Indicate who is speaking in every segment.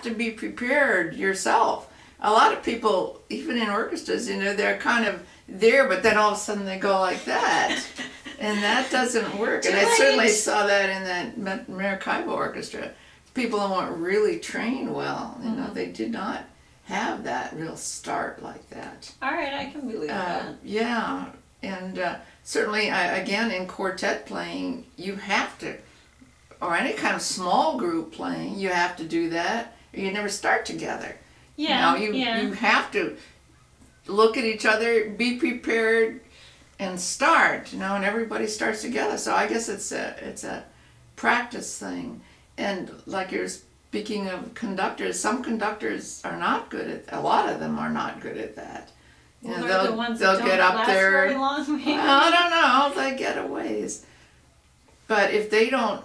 Speaker 1: to be prepared yourself. A lot of people, even in orchestras, you know, they're kind of there, but then all of a sudden they go like that. And that doesn't work. And I certainly saw that in that Maracaibo orchestra. People who weren't really trained well, you know, they did not have that real start like that.
Speaker 2: All right, I can believe that.
Speaker 1: Yeah, and certainly, again, in quartet playing, you have to, or any kind of small group playing, you have to do that, or you never start together.
Speaker 2: Yeah,
Speaker 1: you have to look at each other, be prepared, and start, you know, and everybody starts together. So I guess it's a practice thing. And like you're speaking of conductors, some conductors are not good at, a lot of them are not good at that. You know,
Speaker 2: they're the ones that don't
Speaker 1: get up
Speaker 2: last
Speaker 1: there.
Speaker 2: very long, maybe.
Speaker 1: Well, I don't know, they get a ways. But if they don't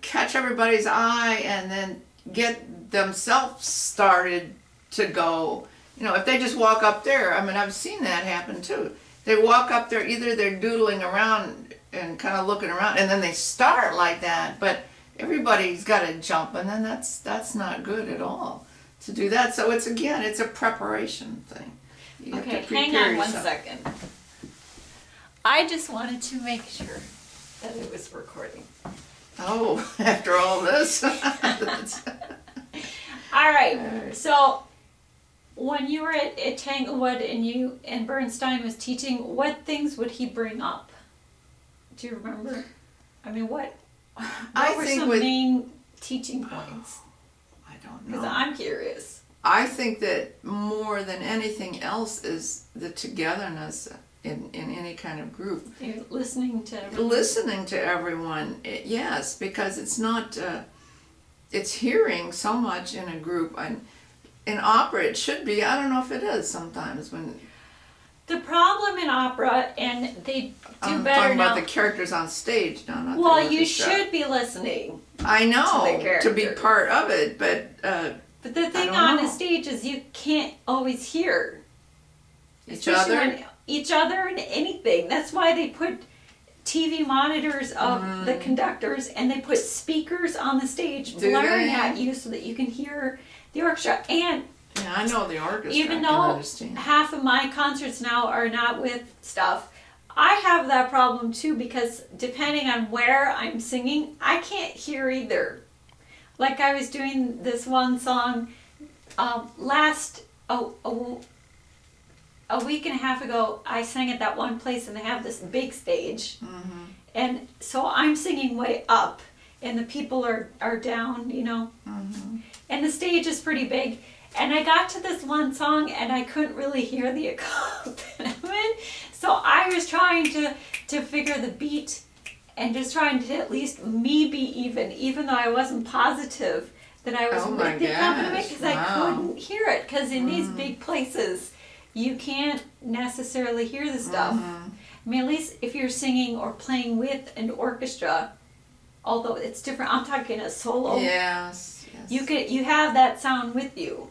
Speaker 1: catch everybody's eye and then get themselves started to go, you know, if they just walk up there, I mean, I've seen that happen too. They walk up there, either they're doodling around and kind of looking around, and then they start like that, but everybody's got to jump, and then that's not good at all to do that. So it's, again, it's a preparation thing. You have to
Speaker 2: hang on
Speaker 1: yourself.
Speaker 2: 1 second. I just wanted to make sure that it was recording.
Speaker 1: Oh, after all this.
Speaker 2: All right, so when you were at Tanglewood and Bernstein was teaching, what things would he bring up? Do you remember? I mean, what were some main teaching points?
Speaker 1: I don't know.
Speaker 2: Because I'm curious.
Speaker 1: I think that more than anything else is the togetherness in any kind of group.
Speaker 2: You're listening to everyone.
Speaker 1: Listening to everyone, yes, because it's not, it's hearing so much in a group. And in opera, it should be. I don't know if it is sometimes when.
Speaker 2: The problem in opera, and they do
Speaker 1: I'm
Speaker 2: better
Speaker 1: talking
Speaker 2: now.
Speaker 1: about the characters on stage now, not
Speaker 2: Well,
Speaker 1: the
Speaker 2: you
Speaker 1: orchestra.
Speaker 2: should be listening.
Speaker 1: I know, to be
Speaker 2: characters.
Speaker 1: part of it, but
Speaker 2: But the thing on the stage is you can't always hear
Speaker 1: each other
Speaker 2: and anything. That's why they put TV monitors of the conductors, and they put speakers on the stage blaring at you so that you can hear the orchestra. And
Speaker 1: yeah, I know the orchestra.
Speaker 2: even
Speaker 1: I can
Speaker 2: though
Speaker 1: understand.
Speaker 2: half of my concerts now are not with stuff, I have that problem too, because depending on where I'm singing, I can't hear either. Like I was doing this one song a week and a half ago. I sang at that one place, and they have this big stage, and so I'm singing way up, and the people are down, you know, and the stage is pretty big. And I got to this one song, and I couldn't really hear the accompaniment, so I was trying to figure the beat, and just trying to at least me be even though I wasn't positive that I was with the accompaniment, because I couldn't hear it. Because in these big places, you can't necessarily hear the stuff. I mean, at least if you're singing or playing with an orchestra, although it's different. I'm talking a solo.
Speaker 1: Yes.
Speaker 2: You have that sound with you.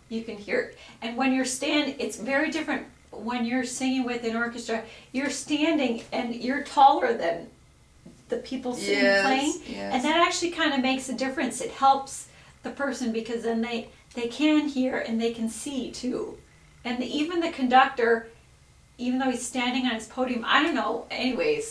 Speaker 2: You can hear it. And when you're it's very different when you're singing with an orchestra. You're standing and you're taller than the people singing playing, and that actually kind of makes a difference. It helps the person, because then they can hear and they can see too. And even the conductor, even though he's standing on his podium, I don't know. Anyways,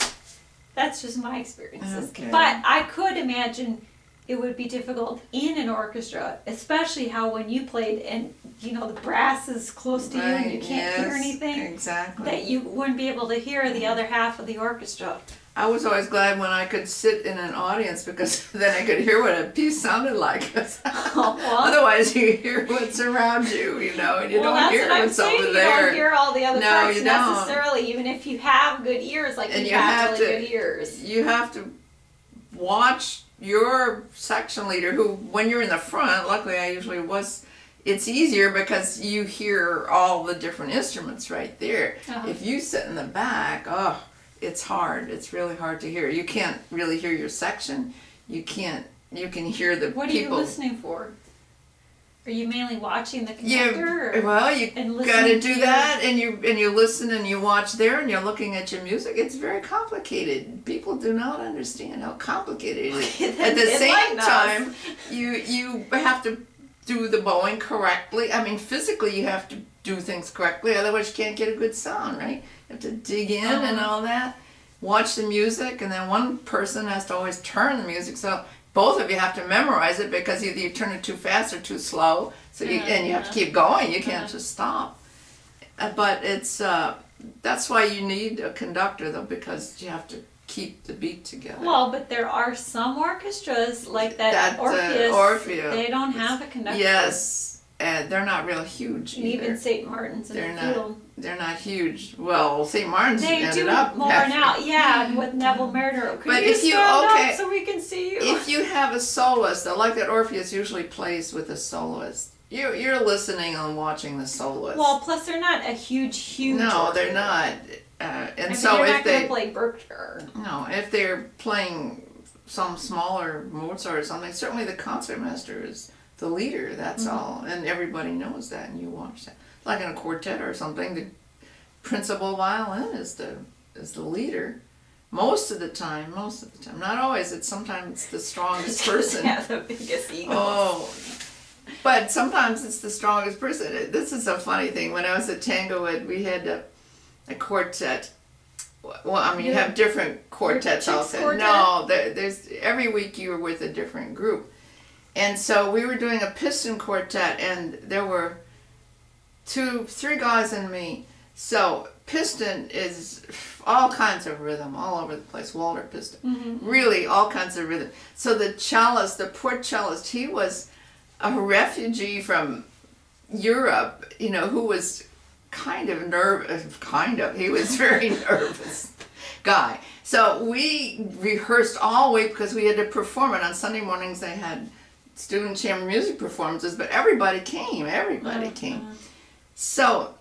Speaker 2: that's just my experiences.
Speaker 1: Okay.
Speaker 2: But I could imagine it would be difficult in an orchestra, especially how when you played and you know the brass is close to you and you can't hear anything.
Speaker 1: Exactly.
Speaker 2: That you wouldn't be able to hear the other half of the orchestra.
Speaker 1: I was always glad when I could sit in an audience, because then I could hear what a piece sounded like. Otherwise, you hear what's around you, you know, and you don't hear what's over there.
Speaker 2: You don't hear all the other parts
Speaker 1: you don't.
Speaker 2: necessarily, even if you have good ears, like you have really good ears.
Speaker 1: You have to watch your section leader, who, when you're in the front, luckily I usually was, it's easier because you hear all the different instruments right there. If you sit in the back, it's hard. It's really hard to hear. You can't really hear your section. You can hear the people.
Speaker 2: What are you listening for? Are you mainly watching the conductor?
Speaker 1: You got to do that, and you listen and you watch there, and you're looking at your music. It's very complicated. People do not understand how complicated it is. At the same time, you have to do the bowing correctly. I mean, physically, you have to do things correctly, otherwise you can't get a good sound, right? You have to dig in and all that. Watch the music, and then one person has to always turn the music, so both of you have to memorize it, because either you turn it too fast or too slow, so and you have to keep going. You can't just stop. But it's that's why you need a conductor, though, because you have to keep the beat together.
Speaker 2: Well, but there are some orchestras like that Orpheus. They don't have a conductor.
Speaker 1: Yes, and they're not real huge.
Speaker 2: And even St. Martin's in the field.
Speaker 1: They're not huge. Well, St. Martin's ended
Speaker 2: up more now. Yeah, with Neville Murder. Could you stand up so we can see you?
Speaker 1: If you have a soloist, like that Orpheus usually plays with a soloist. You're listening and watching the soloist.
Speaker 2: Well, plus they're not a huge.
Speaker 1: No,
Speaker 2: orchestra.
Speaker 1: They're not. And
Speaker 2: so they're not going to play Berkshire.
Speaker 1: No, if they're playing some smaller Mozart or something, certainly the concertmaster is the leader. That's all, and everybody knows that, and you watch that. Like in a quartet or something, the principal violin is the leader. Most of the time, not always. Sometimes it's the strongest person.
Speaker 2: Yeah, the biggest ego.
Speaker 1: Oh, but sometimes it's the strongest person. This is a funny thing. When I was at Tanglewood, we had a quartet. Well, I mean, you have different quartets also. No, there's every week you were with a different group, and so we were doing a piston quartet, and there were 3 guys and me. So piston is all kinds of rhythm all over the place. Walter piston, really all kinds of rhythm. So the cellist, the poor cellist, he was a refugee from Europe, who was kind of nervous. He was very nervous guy. So we rehearsed all week because we had to perform it. On Sunday mornings they had student chamber music performances, but everybody came. So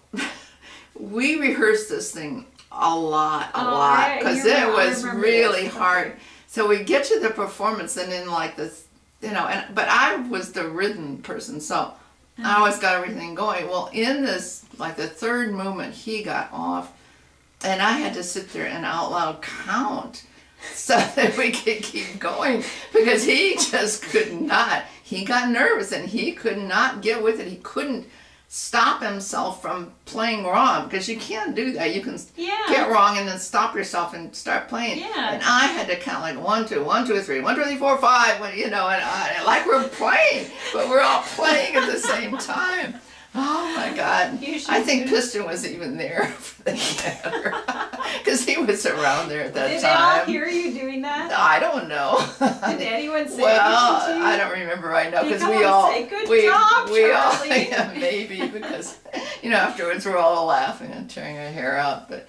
Speaker 1: we rehearsed this thing a lot, because it was really hard. So we get to the performance, and in like this, but I was the rhythm person, so I always got everything going. Well, in this, like the third movement, he got off, and I had to sit there and out loud count so that we could keep going, because he just could not. He got nervous, and he could not get with it. He couldn't stop himself from playing wrong, because you can't do that. You can get wrong and then stop yourself and start playing.
Speaker 2: Yeah.
Speaker 1: And I had to count like 1, 2, 1, 2, 3, 1, 2, 3, 4, 5, and like we're playing, but we're all playing at the same time. Oh my God! I think Piston was even there for that matter, because he was around there at that time.
Speaker 2: Did they all hear you doing that?
Speaker 1: I don't know.
Speaker 2: Did anyone say
Speaker 1: well,
Speaker 2: anything to you?
Speaker 1: I don't remember right now, because
Speaker 2: we all say, "Good job, Charlie."
Speaker 1: Yeah, maybe, because afterwards we're all laughing and tearing our hair out. But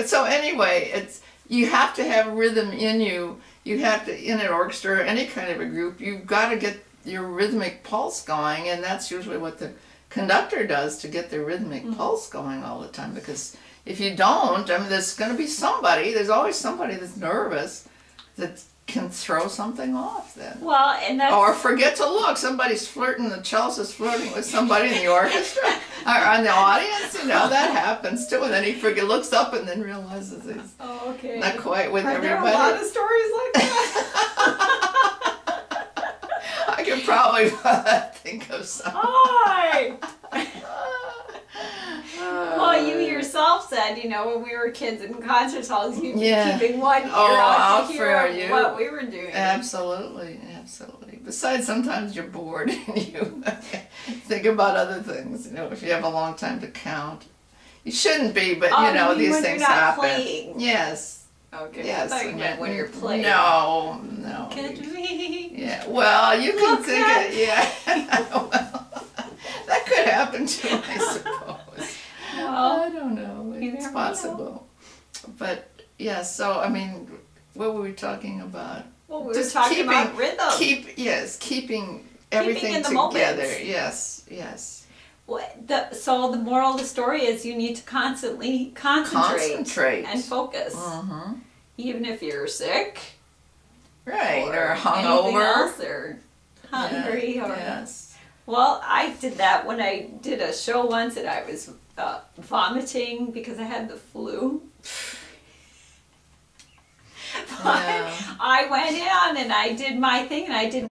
Speaker 1: so anyway, you have to have rhythm in you. You have to, in an orchestra or any kind of a group, you've got to get your rhythmic pulse going, and that's usually what the conductor does, to get the rhythmic pulse going all the time. Because if you don't, there's going to be there's always somebody that's nervous that can throw something off then.
Speaker 2: Well, and that's...
Speaker 1: Or forget to look. Somebody's flirting, the cellist is flirting with somebody in the orchestra or in the audience. That happens too. And then he looks up and then realizes he's not quite with everybody.
Speaker 2: There are a lot of stories like that.
Speaker 1: I could probably think of some.
Speaker 2: Hi! Well, you yourself said, when we were kids in concert halls, you'd be keeping one ear out to hear what we were doing.
Speaker 1: Absolutely. Besides, sometimes you're bored and you think about other things, if you have a long time to count. You shouldn't be, but, these things happen.
Speaker 2: Playing.
Speaker 1: Yes.
Speaker 2: Okay.
Speaker 1: Yes.
Speaker 2: I thought you meant when you're playing.
Speaker 1: No.
Speaker 2: Look at me.
Speaker 1: Yeah. Well, you can think it. Yeah. Well, that could happen too, I suppose.
Speaker 2: Well,
Speaker 1: I don't know. It's possible. But so what were we talking about?
Speaker 2: Well, we were talking about rhythm.
Speaker 1: Keeping everything together.
Speaker 2: Moments.
Speaker 1: Yes.
Speaker 2: Well, so the moral of the story is you need to constantly concentrate and focus, even if you're sick,
Speaker 1: right, or hungover,
Speaker 2: or hungry, or Well, I did that when I did a show once and I was vomiting because I had the flu. But
Speaker 1: Yeah.
Speaker 2: I went in and I did my thing and I did